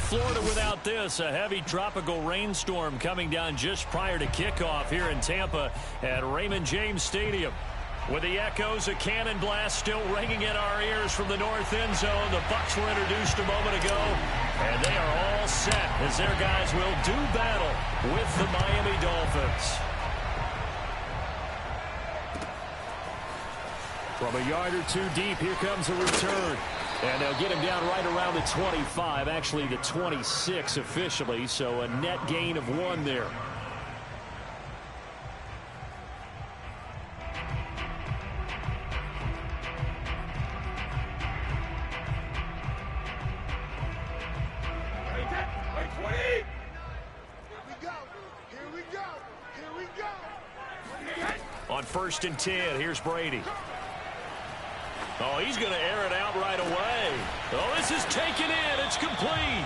Florida without this, a heavy tropical rainstorm coming down just prior to kickoff here in Tampa at Raymond James Stadium. With the echoes of cannon blast still ringing in our ears from the north end zone, the Bucs were introduced a moment ago, and they are all set as their guys will do battle with the Miami Dolphins. From a yard or two deep, here comes a return. And they'll get him down right around the 25, actually the 26 officially, so a net gain of 1 there. On 1st and 10, here's Brady. Oh, he's going to air it out right away. Oh, this is taken in. It's complete.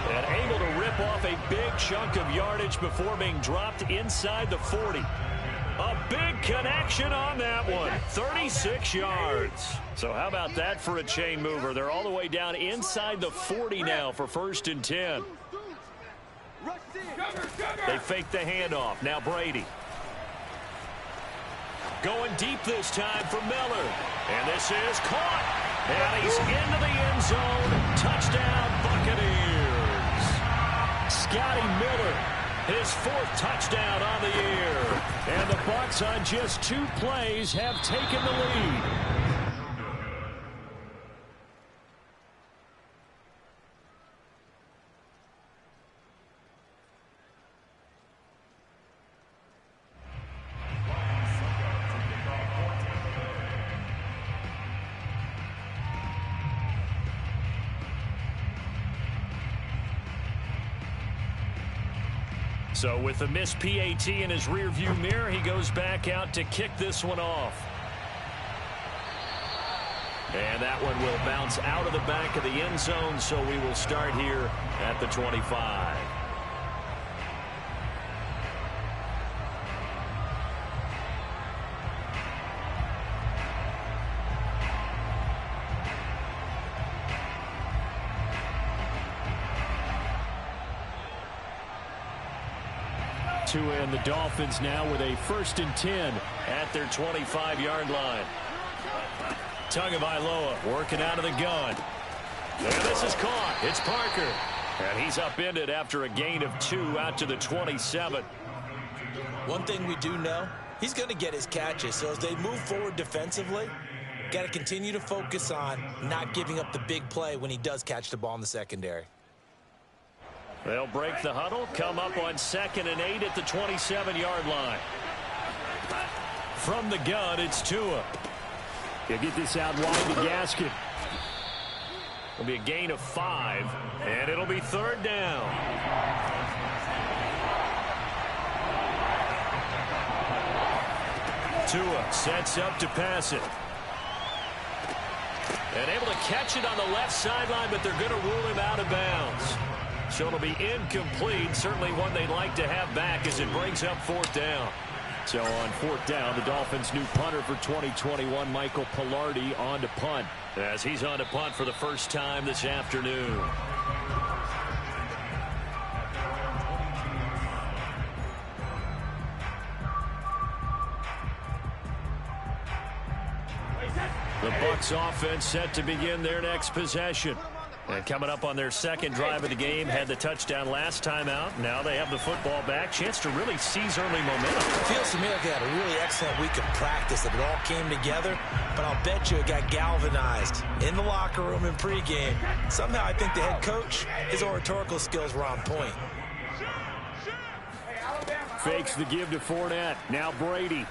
And able to rip off a big chunk of yardage before being dropped inside the 40. A big connection on that one. 36 yards. So how about that for a chain mover? They're all the way down inside the 40 now for 1st and 10. They fake the handoff. Now Brady. Going deep this time for Miller. And this is caught. And he's into the end zone. Touchdown, Buccaneers. Scotty Miller, his 4th touchdown on the year. And the Bucs on just 2 plays have taken the lead. So with the missed PAT in his rearview mirror, he goes back out to kick this one off. And that one will bounce out of the back of the end zone, so we will start here at the 25. And the Dolphins now with a 1st and 10 at their 25-yard line. Tagovailoa working out of the gun. And this is caught. It's Parker. And he's upended after a gain of 2 out to the 27. One thing we do know, he's going to get his catches. So as they move forward defensively, got to continue to focus on not giving up the big play when he does catch the ball in the secondary. They'll break the huddle, come up on 2nd and 8 at the 27-yard line. From the gun, it's Tua. He'll get this out wide to Gaskin. It'll be a gain of 5, and it'll be 3rd down. Tua sets up to pass it. And able to catch it on the left sideline, but they're going to rule him out of bounds. So it'll be incomplete. Certainly one they'd like to have back as it brings up 4th down. So on 4th down, the Dolphins' new punter for 2021, Michael Palardy, on to punt. As he's on to punt for the first time this afternoon. The Bucs offense set to begin their next possession. And coming up on their second drive of the game, had the touchdown last time out. Now they have the football back. Chance to really seize early momentum. It feels to me like they had a really excellent week of practice, that it all came together. But I'll bet you it got galvanized in the locker room in pregame. Somehow I think the head coach, his oratorical skills were on point. Fakes the give to Fournette. Now Brady.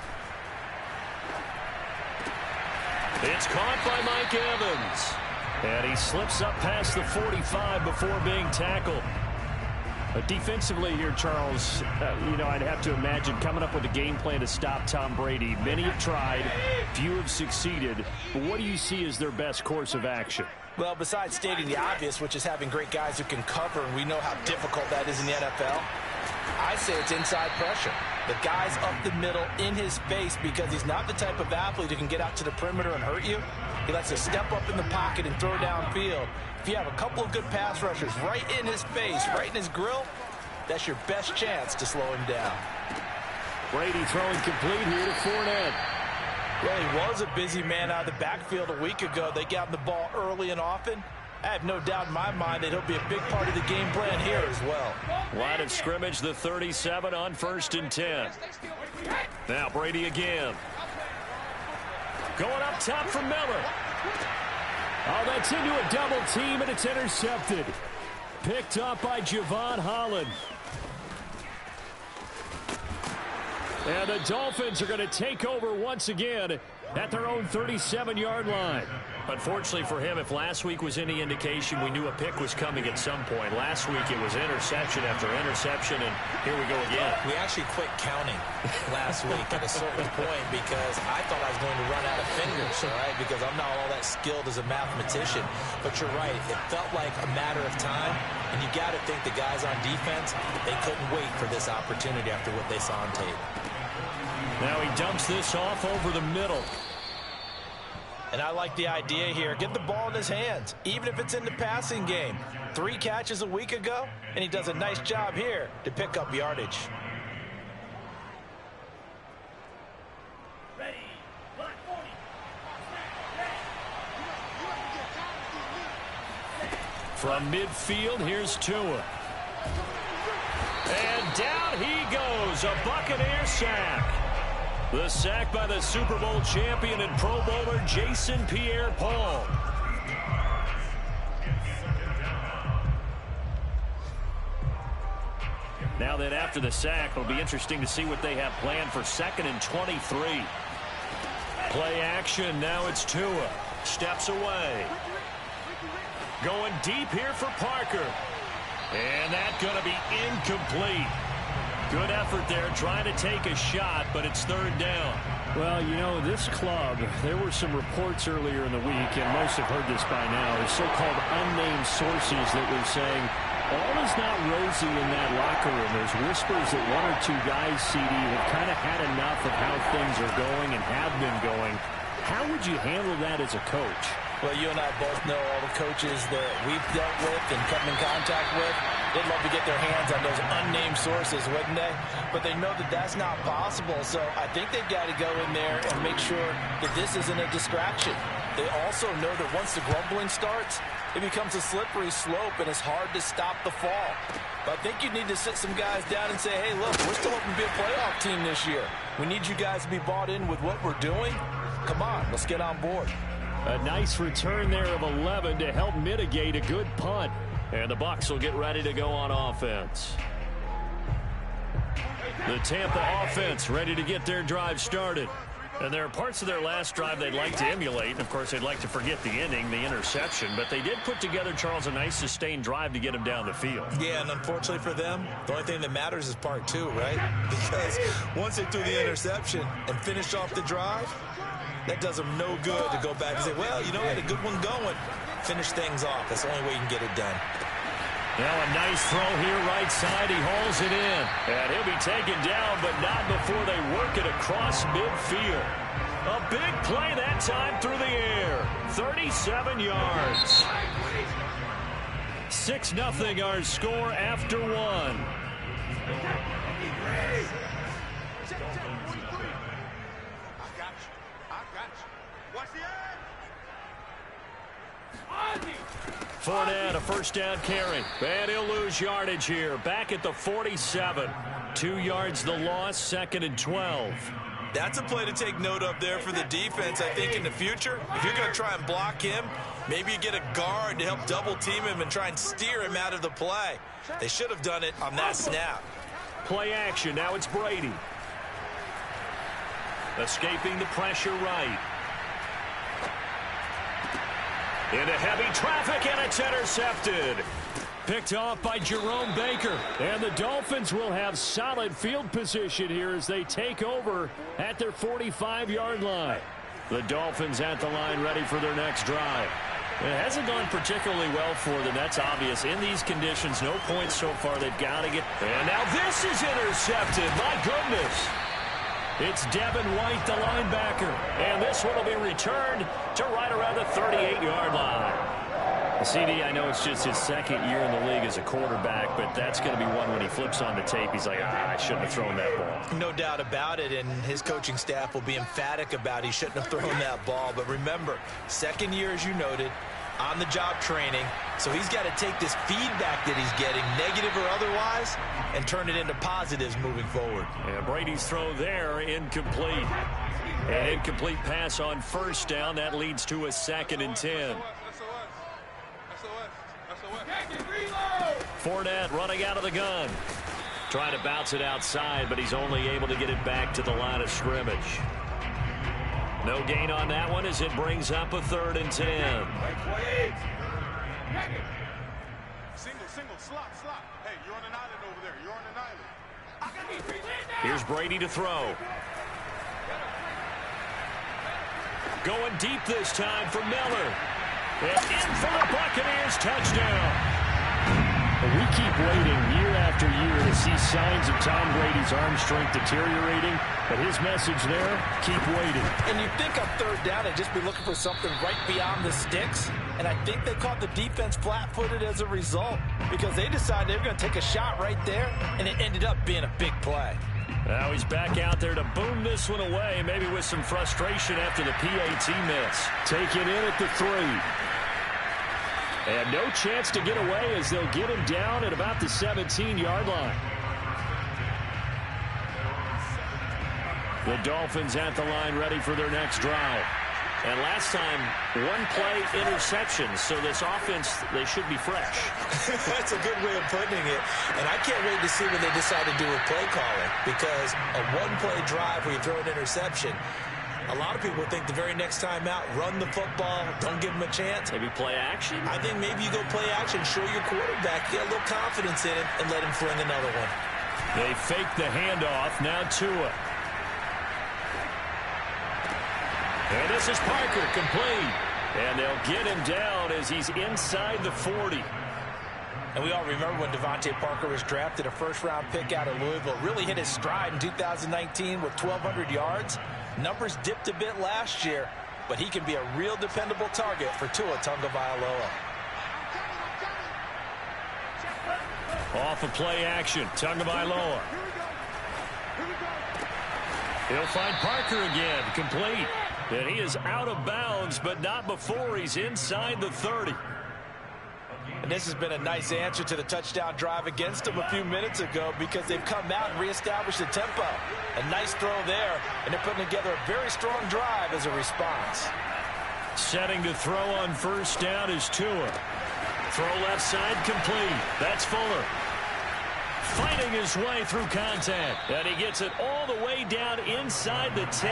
It's caught by Mike Evans. And he slips up past the 45 before being tackled. But defensively here, Charles, I'd have to imagine coming up with a game plan to stop Tom Brady. Many have tried, few have succeeded. But what do you see as their best course of action? Well, besides stating the obvious, which is having great guys who can cover, and we know how difficult that is in the NFL, I say it's inside pressure. The guy's up the middle in his face because he's not the type of athlete who can get out to the perimeter and hurt you. He likes to step up in the pocket and throw downfield. If you have a couple of good pass rushers right in his face, right in his grill, that's your best chance to slow him down. Brady throwing complete here to Fournette. Well, he was a busy man out of the backfield a week ago. They got him the ball early and often. I have no doubt in my mind that he'll be a big part of the game plan here as well. Line of scrimmage, the 37 on 1st and 10. Now Brady again. Going up top for Miller. Oh, that's into a double team, and it's intercepted. Picked up by Javon Holland. And the Dolphins are going to take over once again at their own 37-yard line. Unfortunately for him, if last week was any indication, we knew a pick was coming at some point. Last week it was interception after interception, and here we go again. We actually quit counting last week at a certain point because I thought I was going to run out of fingers, all right, because I'm not all that skilled as a mathematician. But you're right, it felt like a matter of time, and you got to think the guys on defense, they couldn't wait for this opportunity after what they saw on tape. Now he dumps this off over the middle. And I like the idea here. Get the ball in his hands, even if it's in the passing game. 3 catches a week ago, and he does a nice job here to pick up yardage. From midfield, here's Tua. And down he goes, a Buccaneer sack. The sack by the Super Bowl champion and Pro Bowler Jason Pierre-Paul. Now that after the sack, it'll be interesting to see what they have planned for 2nd and 23. Play action, now it's Tua. Steps away. Going deep here for Parker. And that's going to be incomplete. Good effort there, trying to take a shot, but it's 3rd down. Well, this club, there were some reports earlier in the week, and most have heard this by now, the so-called unnamed sources that were saying, all is not rosy in that locker room. There's whispers that 1 or 2 guys, CD, have kind of had enough of how things are going and have been going. How would you handle that as a coach? Well, you and I both know all the coaches that we've dealt with and come in contact with. They'd love to get their hands on those unnamed sources, wouldn't they? But they know that that's not possible, so I think they've got to go in there and make sure that this isn't a distraction. They also know that once the grumbling starts, it becomes a slippery slope, and it's hard to stop the fall. But I think you need to sit some guys down and say, hey, look, we're still hoping to be a playoff team this year. We need you guys to be bought in with what we're doing. Come on, let's get on board. A nice return there of 11 to help mitigate a good punt. And the Bucs will get ready to go on offense. The Tampa offense ready to get their drive started. And there are parts of their last drive they'd like to emulate. And of course, they'd like to forget the ending, the interception. But they did put together, Charles, a nice sustained drive to get them down the field. Yeah, and unfortunately for them, the only thing that matters is part 2, right? Because once they threw the interception and finished off the drive, that does them no good to go back and say, well, we had a good one going. Finish things off. That's the only way you can get it done. Now a nice throw here right side. He hauls it in. And he'll be taken down, but not before they work it across midfield. A big play that time through the air. 37 yards. 6-0 our score after 1. Fournette, a first down carry. And he'll lose yardage here. Back at the 47. 2 yards the loss, 2nd and 12. That's a play to take note of there for the defense. I think in the future, if you're going to try and block him, maybe you get a guard to help double-team him and try and steer him out of the play. They should have done it on that snap. Play action. Now it's Brady. Escaping the pressure right. Into heavy traffic, and it's intercepted. Picked off by Jerome Baker. And the Dolphins will have solid field position here as they take over at their 45-yard line. The Dolphins at the line ready for their next drive. It hasn't gone particularly well for them. That's obvious. In these conditions, no points so far. They've got to get... And now this is intercepted. My goodness. It's Devin White, the linebacker. And this one will be returned to right around the 38-yard line. CD, I know it's just his 2nd year in the league as a quarterback, but that's going to be one when he flips on the tape. He's like, I shouldn't have thrown that ball. No doubt about it, and his coaching staff will be emphatic about he shouldn't have thrown that ball. But remember, 2nd year, as you noted, on-the-job training. So he's got to take this feedback that he's getting, negative or otherwise, and turn it into positives moving forward. And Brady's throw there, incomplete. An incomplete pass on first down. That leads to a 2nd and 10. Fournette running out of the gun. Trying to bounce it outside, but he's only able to get it back to the line of scrimmage. No gain on that one as it brings up a 3rd and 10. Single, slot. Hey, you're on an island over there. You're on an island. Here's Brady to throw. Going deep this time for Miller. And in for the Buccaneers, touchdown. We keep waiting year after year to see signs of Tom Brady's arm strength deteriorating, but his message there, keep waiting. And you think on 3rd down they'd just be looking for something right beyond the sticks, and I think they caught the defense flat-footed as a result because they decided they were going to take a shot right there, and it ended up being a big play. Now he's back out there to boom this one away, maybe with some frustration after the PAT miss. Take it in at the 3. And no chance to get away as they'll get him down at about the 17-yard line. The Dolphins at the line ready for their next drive. And last time, 1-play interception, so this offense, they should be fresh. That's a good way of putting it. And I can't wait to see what they decide to do with play calling, because a 1-play drive where you throw an interception, a lot of people think the very next time out, run the football, don't give him a chance. Maybe play action? I think maybe you go play action, show your quarterback, get a little confidence in him, and let him fling another one. They fake the handoff, now Tua. And this is Parker, complete. And they'll get him down as he's inside the 40. And we all remember when Devontae Parker was drafted, a first-round pick out of Louisville, really hit his stride in 2019 with 1,200 yards. Numbers dipped a bit last year, but he can be a real dependable target for Tua Tagovailoa. Off of play action, Tagovailoa. He'll find Parker again, complete. And he is out of bounds, but not before he's inside the 30. And this has been a nice answer to the touchdown drive against them a few minutes ago because they've come out and reestablished the tempo. A nice throw there, and they're putting together a very strong drive as a response. Setting to throw on first down is Tua. Throw left side complete. That's Fuller. Fighting his way through contact. And he gets it all the way down inside the 10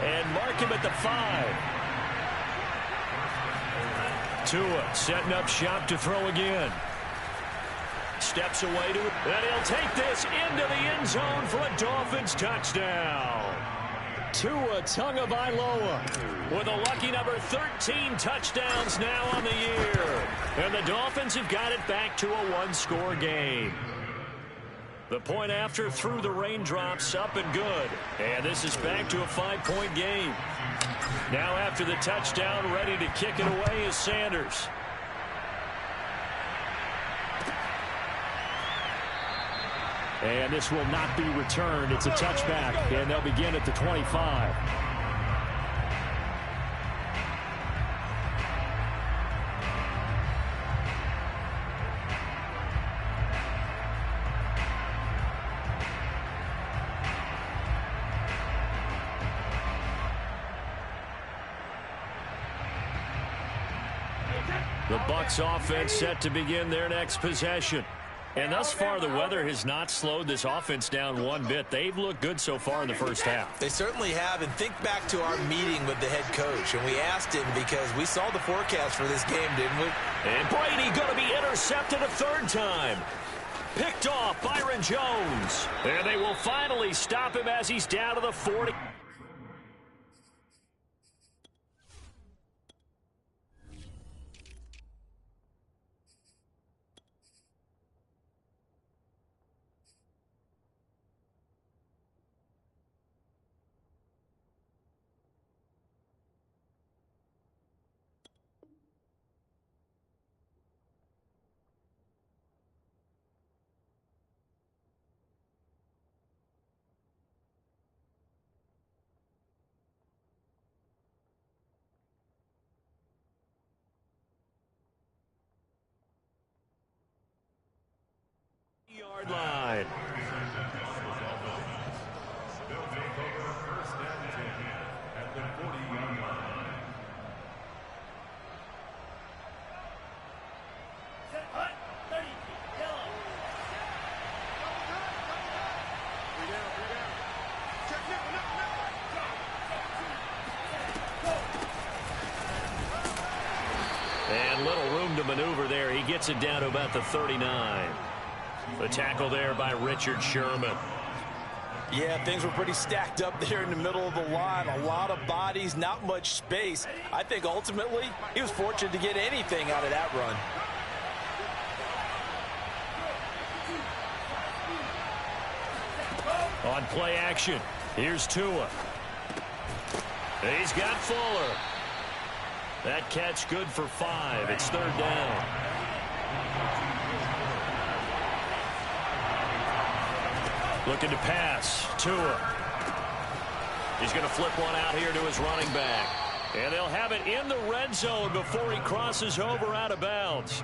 and mark him at the 5. Tua setting up shop to throw again. Steps away to it, and he'll take this into the end zone for a Dolphins touchdown. Tua Tagovailoa with a lucky number 13 touchdowns now on the year. And the Dolphins have got it back to a one-score game. The point after through the raindrops, up and good. And this is back to a 5-point game. Now after the touchdown, ready to kick it away is Sanders. And this will not be returned. It's a touchback, and they'll begin at the 25. The Bucs offense set to begin their next possession. And thus far, the weather has not slowed this offense down one bit. They've looked good so far in the first half. They certainly have. And think back to our meeting with the head coach. And we asked him because we saw the forecast for this game, didn't we? And Brady going to be intercepted a third time. Picked off Byron Jones. And they will finally stop him as he's down to the 40. Yard line. And little room to maneuver there. He gets it down to about the 39. The tackle there by Richard Sherman. Yeah, things were pretty stacked up there in the middle of the line. A lot of bodies, not much space. I think ultimately he was fortunate to get anything out of that run. On play action, here's Tua. He's got Fuller. That catch good for 5. It's third down. Looking to pass. Tua. He's going to flip one out here to his running back. And they'll have it in the red zone before he crosses over out of bounds.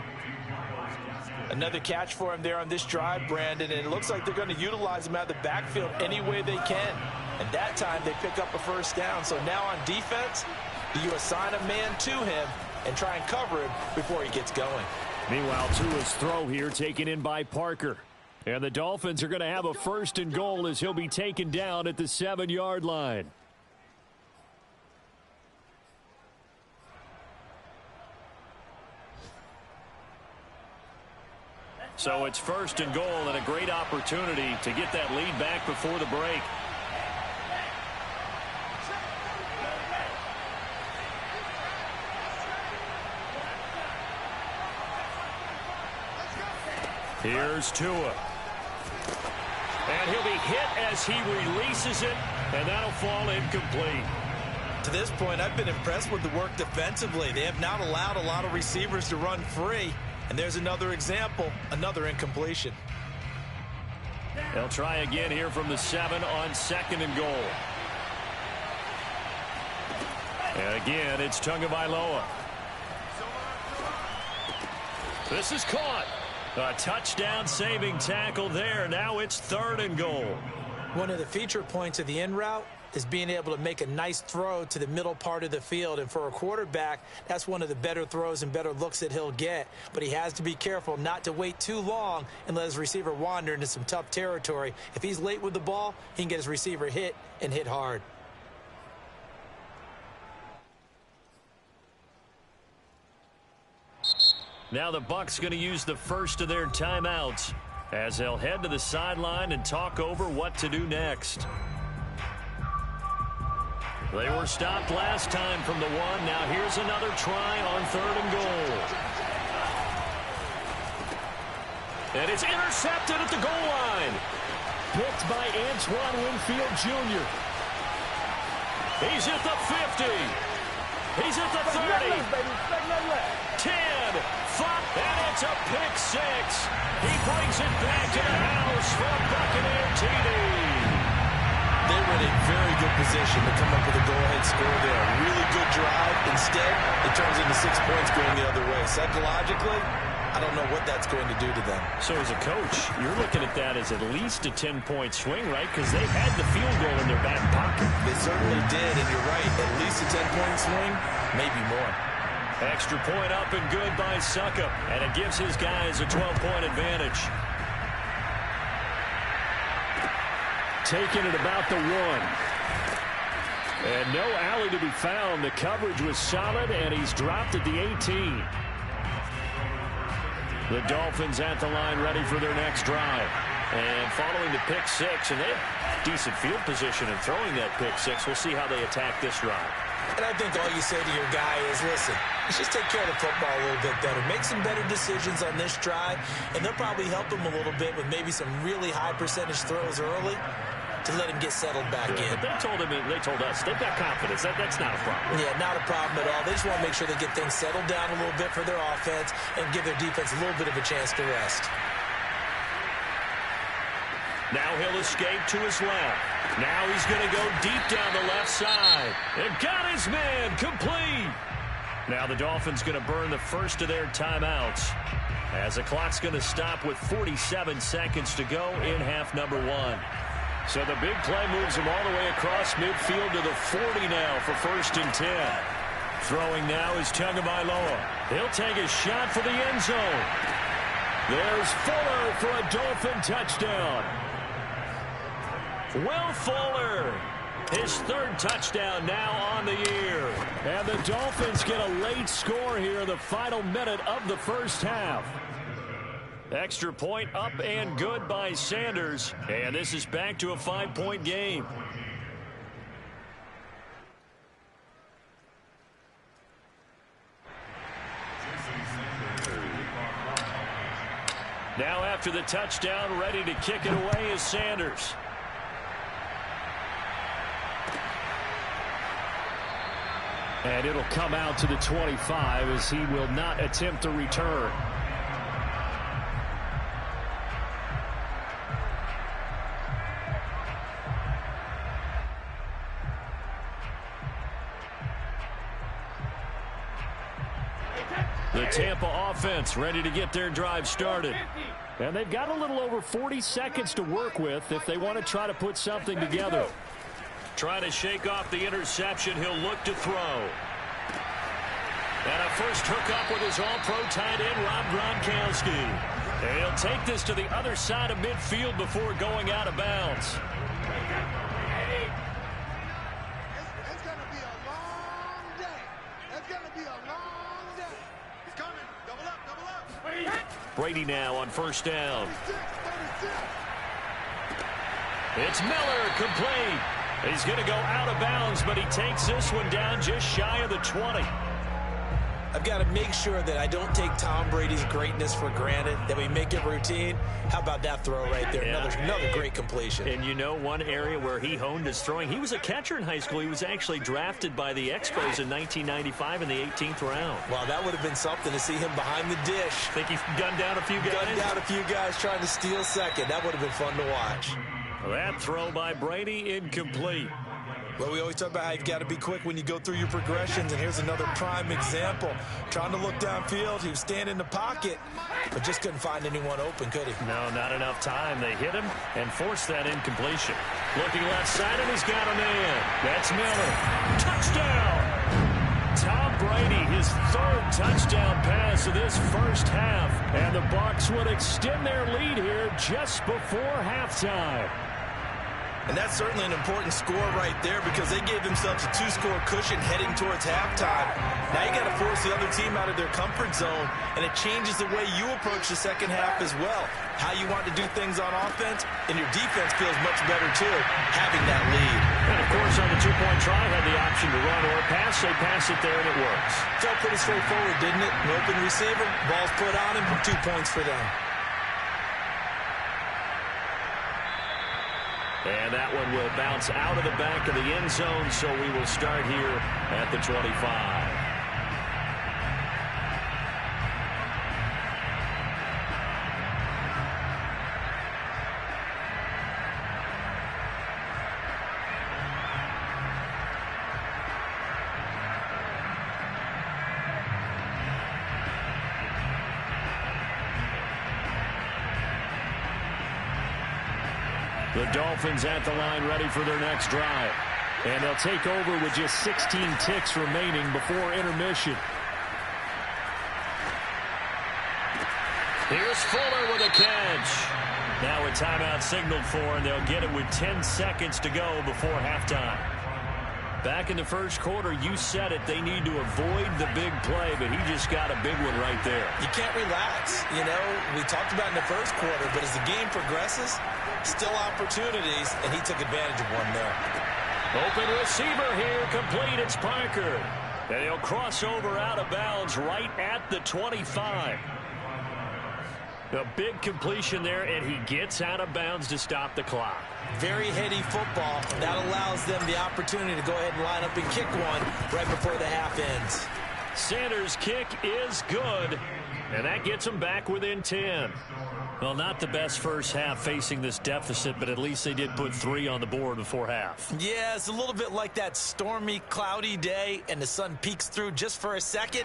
Another catch for him there on this drive, Brandon, and it looks like they're going to utilize him out of the backfield any way they can. And that time they pick up a first down. So now on defense, you assign a man to him and try and cover him before he gets going. Meanwhile, Tua's throw here taken in by Parker. And the Dolphins are going to have a first and goal as he'll be taken down at the 7-yard line. So it's first and goal and a great opportunity to get that lead back before the break. Here's Tua. And he'll be hit as he releases it, and that'll fall incomplete. To this point, I've been impressed with the work defensively. They have not allowed a lot of receivers to run free. And there's another example, another incompletion. They'll try again here from the 7 on second and goal. And again, it's Tagovailoa. This is caught. A touchdown-saving tackle there. Now it's third and goal. One of the feature points of the in route is being able to make a nice throw to the middle part of the field. And for a quarterback, that's one of the better throws and better looks that he'll get. But he has to be careful not to wait too long and let his receiver wander into some tough territory. If he's late with the ball, he can get his receiver hit and hit hard. Now the Bucs going to use the first of their timeouts as they'll head to the sideline and talk over what to do next. They were stopped last time from the 1. Now here's another try on third and goal. And it's intercepted at the goal line. Picked by Antoine Winfield Jr. He's at the 50. He's at the 30. 10, 5, and it's a pick 6. He brings it back to the house for a Buccaneer TD. They were in a very good position to come up with a go-ahead score there. A really good drive. Instead, it turns into 6 points going the other way. Psychologically, I don't know what that's going to do to them. So as a coach, you're looking at that as at least a 10-point swing, right? Because they had the field goal in their back pocket. They certainly did, and you're right. At least a 10-point swing, maybe more. Extra point up and good by Succop, and it gives his guys a 12-point advantage. Taking it about the 1. And no alley to be found. The coverage was solid, and he's dropped at the 18. The Dolphins at the line ready for their next drive. And following the pick 6, and they have decent field position in throwing that pick 6. We'll see how they attack this drive. And I think all you say to your guy is, listen, let's just take care of the football a little bit better. Make some better decisions on this drive, and they'll probably help him a little bit with maybe some really high percentage throws early to let him get settled back in. But they told us they've got confidence. That's not a problem. Yeah, not a problem at all. They just want to make sure they get things settled down a little bit for their offense and give their defense a little bit of a chance to rest. Now he'll escape to his left. Now he's going to go deep down the left side. And got his man complete. Now the Dolphins going to burn the first of their timeouts as the clock's going to stop with 47 seconds to go in half number 1. So the big play moves him all the way across midfield to the 40 now for 1st and 10. Throwing now is Tagovailoa. He'll take a shot for the end zone. There's Fuller for a Dolphin touchdown. Will Fuller, his 3rd touchdown now on the year. And the Dolphins get a late score here in the final minute of the first half. Extra point up and good by Sanders. And this is back to a 5-point game. Now after the touchdown, ready to kick it away is Sanders. And it'll come out to the 25 as he will not attempt to return. The Tampa offense ready to get their drive started. And they've got a little over 40 seconds to work with if they want to try to put something together. Trying to shake off the interception, he'll look to throw. And a first hookup with his all-pro tight end, Rob Gronkowski. And he'll take this to the other side of midfield before going out of bounds. It's going to be a long day. It's going to be a long day. He's coming. Double up, double up. Brady now on 1st down. It's Miller, complete. He's going to go out of bounds, but he takes this one down just shy of the 20. I've got to make sure that I don't take Tom Brady's greatness for granted, that we make it routine. How about that throw right there? Yeah. Another great completion. And you know one area where he honed his throwing, he was a catcher in high school. He was actually drafted by the Expos in 1995 in the 18th round. Wow, that would have been something to see him behind the dish. Think he gunned down a few guys? Gunned down a few guys trying to steal second. That would have been fun to watch. That throw by Brady incomplete. Well, we always talk about how you've got to be quick when you go through your progressions, and here's another prime example. Trying to look downfield, he was standing in the pocket, but just couldn't find anyone open, could he? No, not enough time. They hit him and forced that incompletion. Looking left side, and he's got a man. That's Miller. Touchdown! Tom Brady, his 3rd touchdown pass of this first half, and the Bucs would extend their lead here just before halftime. And that's certainly an important score right there because they gave themselves a 2-score cushion heading towards halftime. Now you got to force the other team out of their comfort zone, and it changes the way you approach the second half as well. How you want to do things on offense, and your defense feels much better too, having that lead. And of course, on the 2-point try, had the option to run or pass. They pass it there, and it works. Felt pretty straightforward, didn't it? An open receiver, ball's put on him, 2 points for them. And that one will bounce out of the back of the end zone, so we will start here at the 25. The Dolphins at the line ready for their next drive. And they'll take over with just 16 ticks remaining before intermission. Here's Fuller with a catch. Now a timeout signaled for, and they'll get it with 10 seconds to go before halftime. Back in the first quarter, you said it, they need to avoid the big play, but he just got a big one right there. You can't relax. You know, we talked about in the first quarter, but as the game progresses, still opportunities, and he took advantage of one there. Open receiver here, complete. It's Parker. And he'll cross over out of bounds right at the 25. A big completion there, and he gets out of bounds to stop the clock. Very heady football. That allows them the opportunity to go ahead and line up and kick one right before the half ends. Sanders' kick is good, and that gets them back within 10. Well, not the best first half facing this deficit, but at least they did put 3 on the board before half. Yeah, it's a little bit like that stormy, cloudy day, and the sun peeks through just for a second.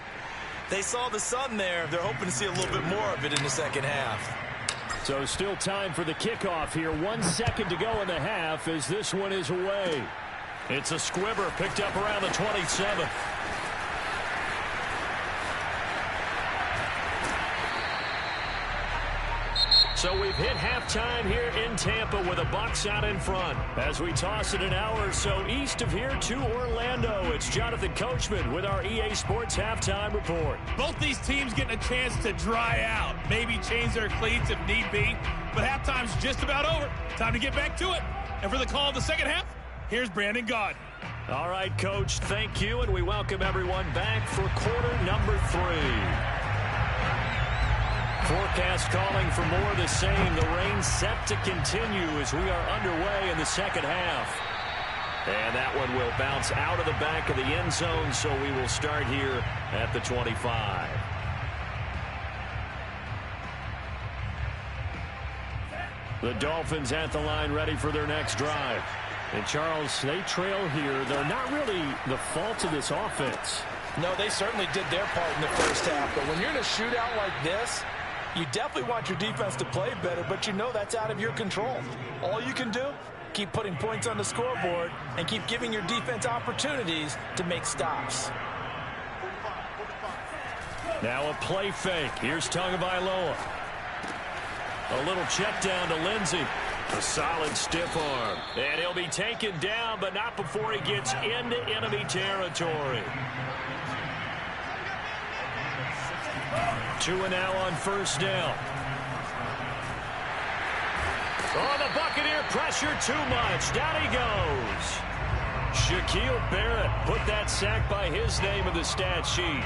They saw the sun there. They're hoping to see a little bit more of it in the second half. So still time for the kickoff here. 1 second to go in the half as this one is away. It's a squibber picked up around the 27. So we've hit halftime here in Tampa with the Bucs out in front. As we toss it an hour or so east of here to Orlando, it's Jonathan Coachman with our EA Sports Halftime Report. Both these teams getting a chance to dry out, maybe change their cleats if need be, but halftime's just about over. Time to get back to it. And for the call of the second half, here's Brandon Gaudin. All right, Coach, thank you, and we welcome everyone back for quarter number 3. Forecast calling for more of the same. The rain set to continue as we are underway in the second half. And that one will bounce out of the back of the end zone, so we will start here at the 25. The Dolphins at the line ready for their next drive. And, Charles, they trail here. They're not really the fault of this offense. No, they certainly did their part in the first half. But when you're in a shootout like this, you definitely want your defense to play better, but you know that's out of your control. All you can do, keep putting points on the scoreboard and keep giving your defense opportunities to make stops. Now a play fake. Here's Tagovailoa. A little check down to Lindsey. A solid stiff arm. And he'll be taken down, but not before he gets into enemy territory. 2 and now on first down. Oh, the Buccaneer pressure too much. Down he goes. Shaquille Barrett put that sack by his name in the stat sheet.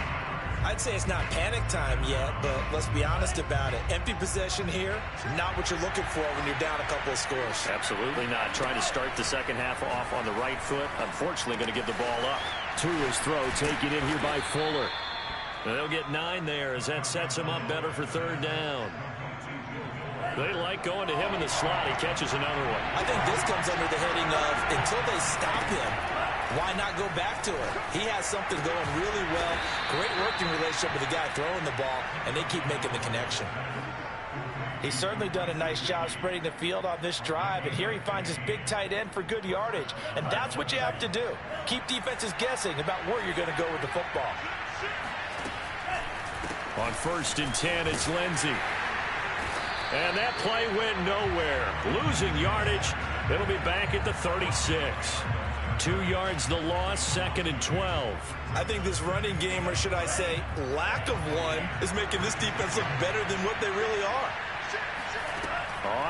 I'd say it's not panic time yet, but let's be honest about it. Empty possession here, not what you're looking for when you're down a couple of scores. Absolutely not. Trying to start the second half off on the right foot. Unfortunately, going to give the ball up. To his throw, taken in here by Fuller. They'll get 9 there as that sets him up better for third down. They like going to him in the slot. He catches another one. I think this comes under the heading of until they stop him, why not go back to it? He has something going really well. Great working relationship with the guy throwing the ball, and they keep making the connection. He's certainly done a nice job spreading the field on this drive, and here he finds his big tight end for good yardage. And that's what you have to do. Keep defenses guessing about where you're going to go with the football. On 1st and 10, it's Lindsey. And that play went nowhere. Losing yardage. It'll be back at the 36. 2 yards the loss, 2nd and 12. I think this running game, or should I say lack of one, is making this defense look better than what they really are.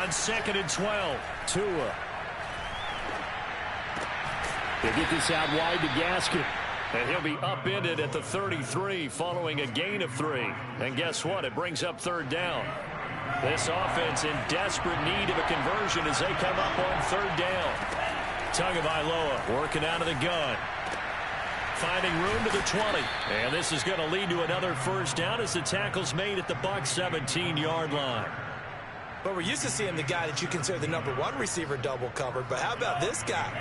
On 2nd and 12, Tua. They get this out wide to Gaskin. And he'll be upended at the 33 following a gain of 3. And guess what? It brings up third down. This offense in desperate need of a conversion as they come up on third down. Tagovailoa working out of the gun. Finding room to the 20. And this is going to lead to another first down as the tackle's made at the Bucs 17-yard line. But we're used to seeing the guy that you consider the #1 receiver double covered. But how about this guy?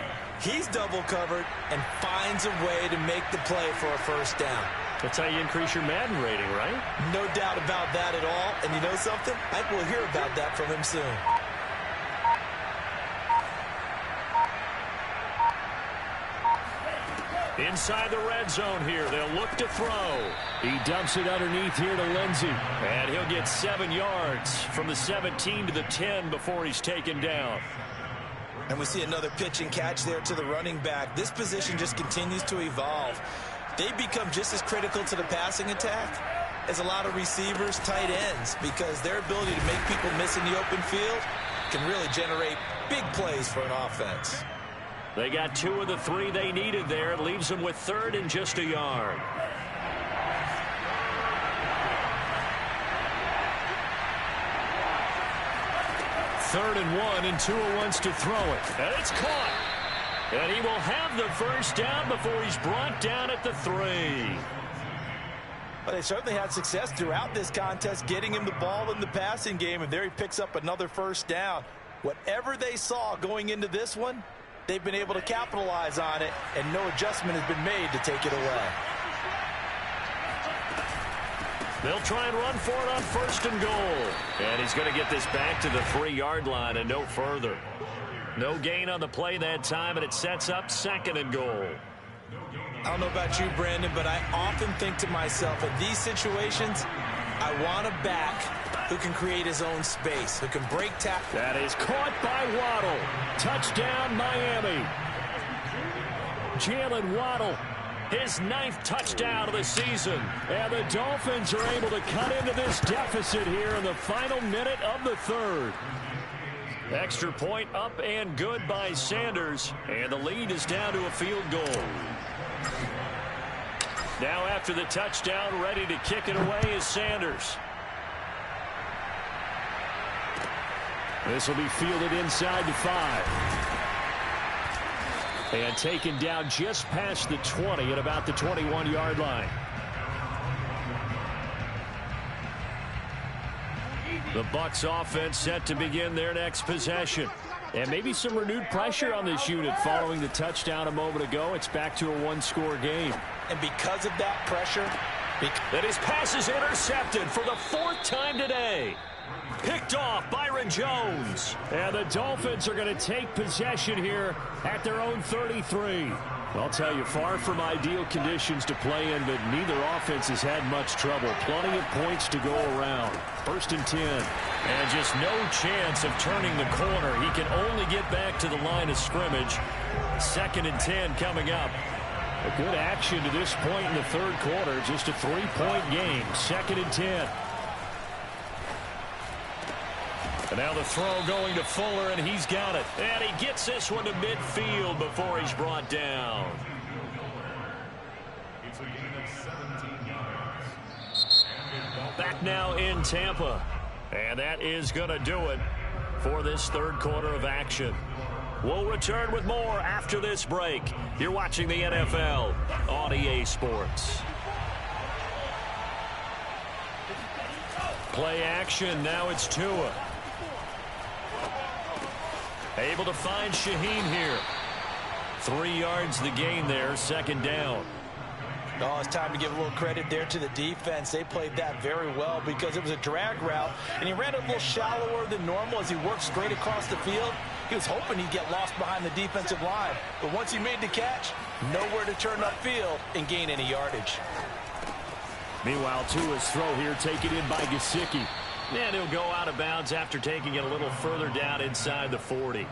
He's double covered and finds a way to make the play for a first down. That's how you increase your Madden rating, right? No doubt about that at all. And you know something? I think we'll hear about that from him soon. Inside the red zone here. They'll look to throw. He dumps it underneath here to Lindsey. And he'll get 7 yards from the 17 to the 10 before he's taken down. And we see another pitch and catch there to the running back. This position just continues to evolve. They become just as critical to the passing attack as a lot of receivers, tight ends, because their ability to make people miss in the open field can really generate big plays for an offense. They got 2 of the 3 they needed there. It leaves them with 3rd and just a yard. Third and 1, and Tua wants to throw it. And it's caught. And he will have the first down before he's brought down at the 3. Well, they certainly had success throughout this contest, getting him the ball in the passing game, and there he picks up another first down. Whatever they saw going into this one, they've been able to capitalize on it, and no adjustment has been made to take it away. They'll try and run for it on 1st and goal. And he's going to get this back to the 3-yard line and no further. No gain on the play that time, and it sets up 2nd and goal. I don't know about you, Brandon, but I often think to myself, in these situations, I want a back who can create his own space, who can break tackle. That is caught by Waddle. Touchdown, Miami. Jalen Waddle, his 9th touchdown of the season. And the Dolphins are able to cut into this deficit here in the final minute of the 3rd. Extra point up and good by Sanders. And the lead is down to a field goal. Now after the touchdown, ready to kick it away is Sanders. This will be fielded inside the 5. And taken down just past the 20 at about the 21-yard line. The Bucs offense set to begin their next possession. And maybe some renewed pressure on this unit following the touchdown a moment ago. It's back to a 1-score game. And because of that pressure, that his pass is intercepted for the 4th time today. Picked off Byron Jones. And the Dolphins are going to take possession here at their own 33. I'll tell you, far from ideal conditions to play in, but neither offense has had much trouble. Plenty of points to go around. 1st and 10. And just no chance of turning the corner. He can only get back to the line of scrimmage. 2nd and 10 coming up. A good action to this point in the 3rd quarter. Just a 3-point game. 2nd and 10. And now the throw going to Fuller, and he's got it. And he gets this one to midfield before he's brought down. Back now in Tampa. And that is going to do it for this 3rd quarter of action. We'll return with more after this break. You're watching the NFL on EA Sports. Play action. Now it's Tua. Able to find Shaheen here. 3 yards the gain there. 2nd down. Oh, it's time to give a little credit there to the defense. They played that very well because it was a drag route, and he ran it a little shallower than normal as he worked straight across the field. He was hoping he'd get lost behind the defensive line, but once he made the catch, nowhere to turn upfield and gain any yardage. Meanwhile, Tua's throw here taken in by Gesicki. And he'll go out of bounds after taking it a little further down inside the 40.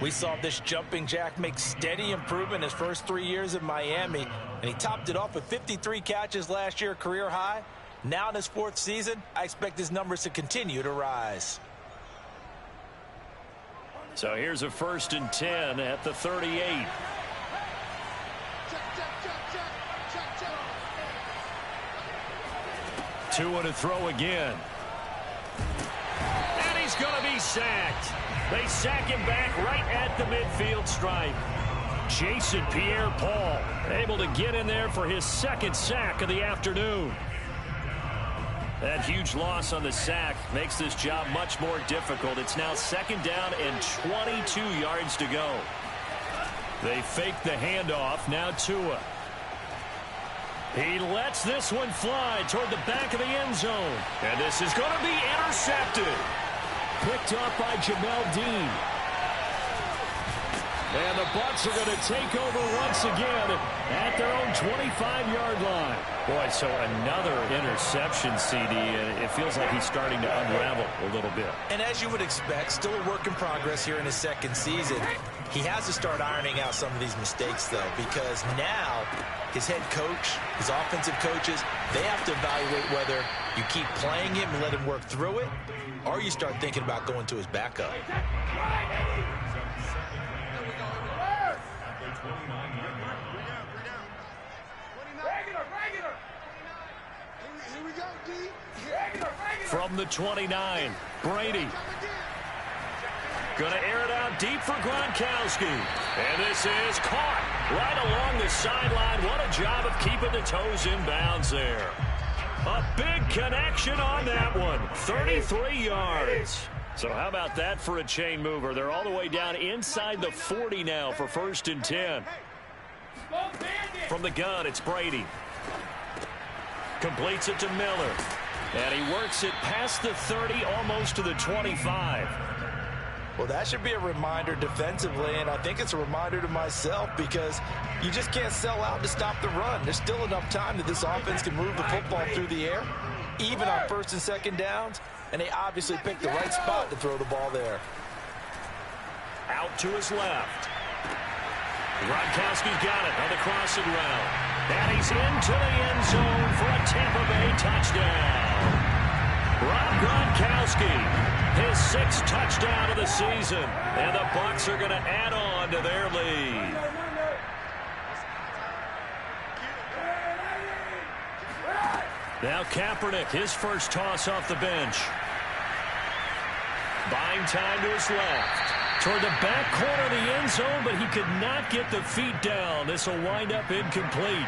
We saw this jumping jack make steady improvement his first 3 years in Miami, and he topped it off with 53 catches last year, career high. Now in his 4th season, I expect his numbers to continue to rise. So here's a 1st and 10 at the 38. Tua to throw again. And he's going to be sacked. They sack him back right at the midfield stripe. Jason Pierre-Paul able to get in there for his 2nd sack of the afternoon. That huge loss on the sack makes this job much more difficult. It's now 2nd down and 22 yards to go. They fake the handoff. Now Tua. He lets this one fly toward the back of the end zone. And this is going to be intercepted. Picked up by Jamel Dean. And the Bucs are going to take over once again at their own 25-yard line. Boy, so another interception, CD, and it feels like he's starting to unravel a little bit. And as you would expect, still a work in progress here in his second season. He has to start ironing out some of these mistakes, though, because now his head coach, his offensive coaches, they have to evaluate whether you keep playing him and let him work through it, or you start thinking about going to his backup. From the 29, Brady. Going to air it out deep for Gronkowski. And this is caught right along the sideline. What a job of keeping the toes in bounds there. A big connection on that one. 33 yards. So how about that for a chain mover? They're all the way down inside the 40 now for 1st and 10. From the gun, it's Brady. Completes it to Miller. And he works it past the 30, almost to the 25. Well, that should be a reminder defensively, and I think it's a reminder to myself because you just can't sell out to stop the run. There's still enough time that this offense can move the football through the air, even on 1st and 2nd downs, and they obviously picked the right spot to throw the ball there. Out to his left. Gronkowski's got it on the crossing route. And he's into the end zone for a Tampa Bay touchdown. Rob Gronkowski, his 6th touchdown of the season. And the Bucs are going to add on to their lead. Now Kaepernick, his first toss off the bench. Buying time to his left. Toward the back corner of the end zone, but he could not get the feet down. This will wind up incomplete.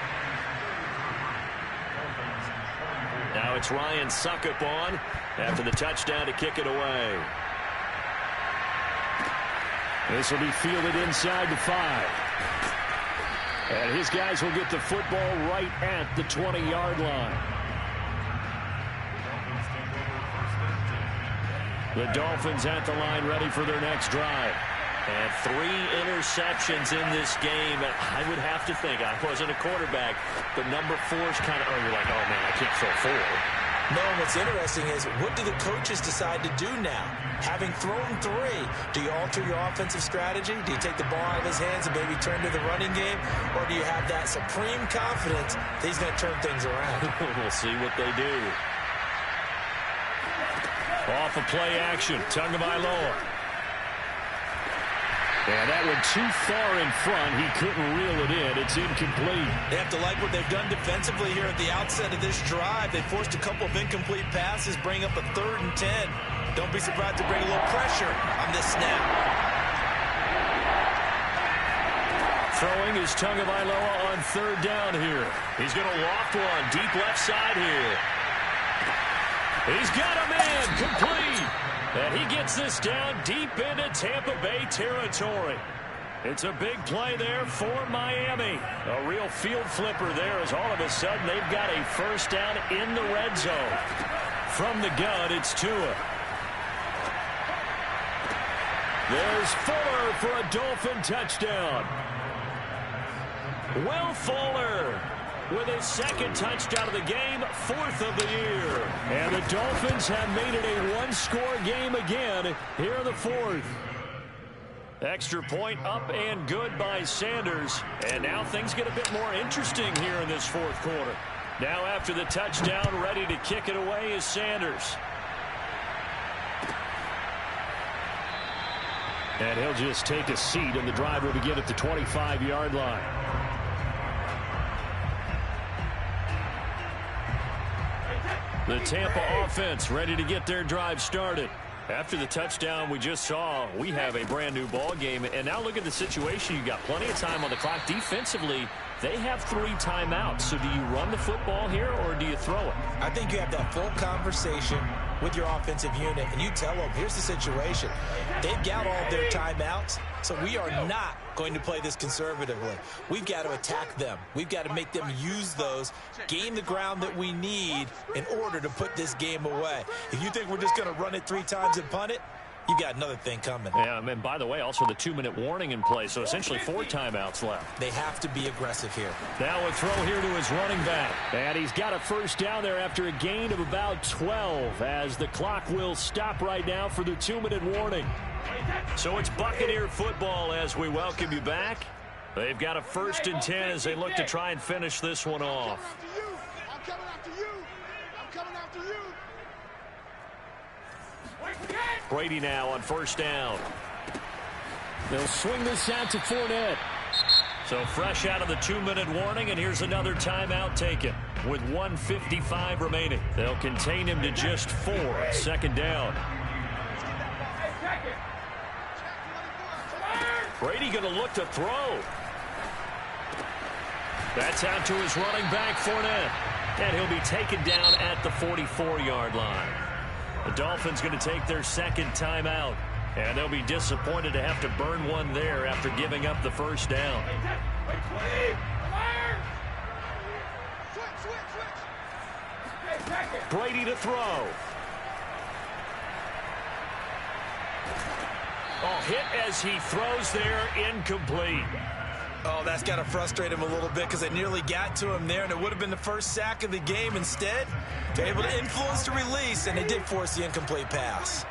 Now it's Ryan Succop on after the touchdown to kick it away. This will be fielded inside the 5. And his guys will get the football right at the 20-yard line. The Dolphins at the line ready for their next drive. And 3 interceptions in this game. I would have to think, I wasn't a quarterback, but number 4 is kind of, you're like, oh man, I can't throw 4. No, and what's interesting is, what do the coaches decide to do now? Having thrown 3, do you alter your offensive strategy? Do you take the ball out of his hands and maybe turn to the running game? Or do you have that supreme confidence that he's going to turn things around? We'll see what they do. Off of play action, Tagovailoa. And that one too far in front. He couldn't reel it in. It's incomplete. They have to like what they've done defensively here at the outset of this drive. They forced a couple of incomplete passes, bring up a 3rd and 10. Don't be surprised to bring a little pressure on this snap. Throwing is Tagovailoa on 3rd down here. He's going to loft one deep left side here. He's got him in, complete. And he gets this down deep into Tampa Bay territory. It's a big play there for Miami. A real field flipper there as all of a sudden they've got a 1st down in the red zone. From the gun, it's Tua. There's Fuller for a Dolphin touchdown. Will Fuller with his 2nd touchdown of the game, 4th of the year. And the Dolphins have made it a 1-score game again here in the 4th. Extra point up and good by Sanders. And now things get a bit more interesting here in this 4th quarter. Now after the touchdown, ready to kick it away is Sanders. And he'll just take a seat, and the drive will begin at the 25-yard line. The Tampa offense ready to get their drive started. After the touchdown we just saw, we have a brand new ball game. And now look at the situation. You got plenty of time on the clock. Defensively, they have 3 timeouts. So do you run the football here or do you throw it? I think you have that full conversation with your offensive unit, and you tell them, here's the situation. They've got all of their timeouts, so we are not going to play this conservatively. We've got to attack them. We've got to make them use those, gain the ground that we need in order to put this game away. If you think we're just going to run it 3 times and punt it, you got another thing coming. Yeah, and by the way, also the 2-minute warning in play, so essentially 4 timeouts left. They have to be aggressive here. Now a throw here to his running back. And he's got a first down there after a gain of about 12 as the clock will stop right now for the 2-minute warning. So it's Buccaneer football as we welcome you back. They've got a 1st and 10 as they look to try and finish this one off. I'm coming after you. I'm coming after you. Brady now on 1st down. They'll swing this out to Fournette. So fresh out of the 2-minute warning, and here's another timeout taken with 1:55 remaining. They'll contain him to just 4. 2nd down. Brady going to look to throw. That's out to his running back, Fournette. And he'll be taken down at the 44-yard line. The Dolphins going to take their 2nd timeout. And they'll be disappointed to have to burn one there after giving up the 1st down. Brady to throw. Oh, hit as he throws there, incomplete. Oh, that's got to frustrate him a little bit because they nearly got to him there, and it would have been the first sack of the game. Instead, they're able to influence the release, and they did force the incomplete pass.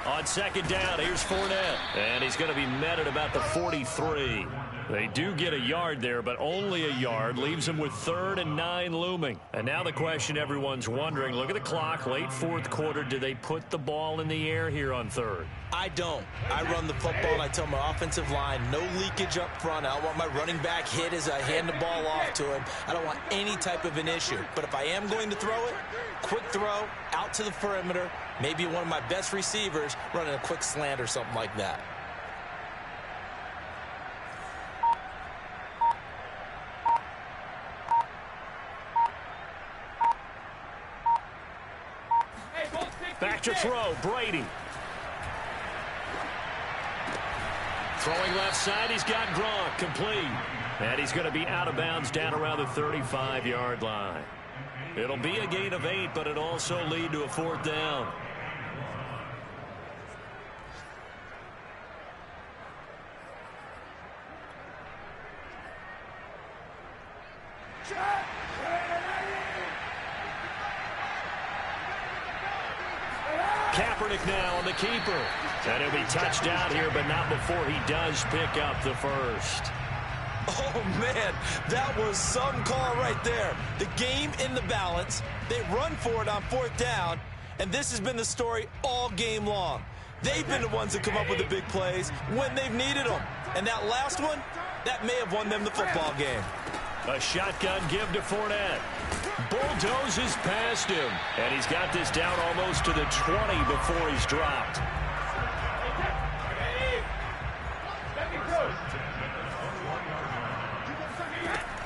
On 2nd down, here's Fournette. And he's going to be met at about the 43. They do get a yard there, but only a yard. Leaves him with 3rd and 9 looming. And now the question everyone's wondering, look at the clock, late 4th quarter. Do they put the ball in the air here on 3rd? I don't. I run the football, and I tell my offensive line, no leakage up front. I don't want my running back hit as I hand the ball off to him. I don't want any type of an issue. But if I am going to throw it, quick throw, out to the perimeter, maybe one of my best receivers running a quick slant or something like that. Back to throw, Brady. Throwing left side, he's got Gronk, complete. And he's going to be out of bounds down around the 35-yard line. It'll be a gain of 8, but it'll also lead to a 4th down. Kaepernick now on the keeper. And he'll be touched out here, but not before he does pick up the 1st. Oh, man, that was some call right there. The game in the balance. They run for it on 4th down, and this has been the story all game long. They've been the ones that come up with the big plays when they've needed them. And that last one, that may have won them the football game. A shotgun give to Fournette. Bulldozes past him. And he's got this down almost to the 20 before he's dropped.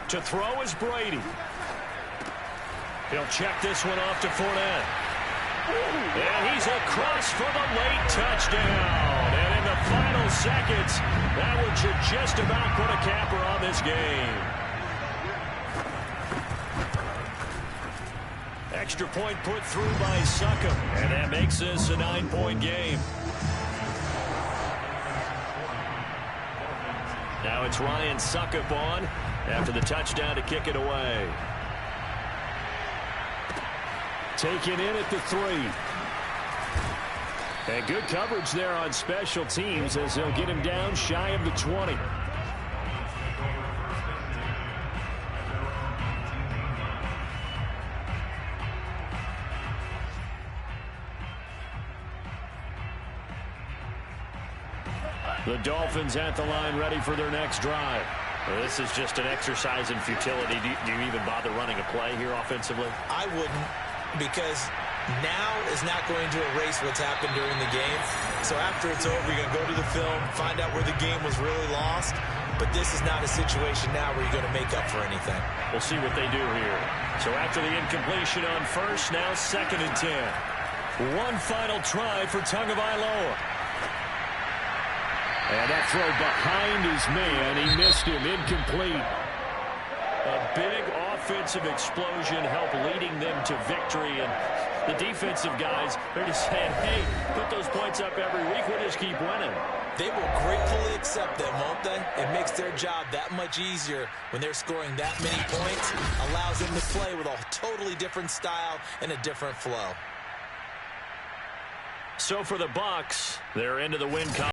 To throw is Brady. He'll check this one off to Fournette. And he's across for the late touchdown. And in the final seconds, that one should just about put a capper on this game. Extra point put through by Succop. And that makes this a 9-point game. Now it's Ryan Succop on after the touchdown to kick it away. Taken in at the 3. And good coverage there on special teams as they'll get him down shy of the 20. The Dolphins at the line ready for their next drive. Well, this is just an exercise in futility. Do you even bother running a play here offensively? I wouldn't, because now is not going to erase what's happened during the game. So after it's over, you're going to go to the film, find out where the game was really lost. But this is not a situation now where you're going to make up for anything. We'll see what they do here. So after the incompletion on 1st, now 2nd and 10. One final try for Tagovailoa. And that throw behind his man. He missed him. Incomplete. A big offensive explosion helped leading them to victory. And The defensive guys, they're just saying, hey, put those points up every week. We'll just keep winning. They will gratefully accept them, won't they? It makes their job that much easier when they're scoring that many points. Allows them to play with a totally different style and a different flow. So for the Bucks, they're into the win column.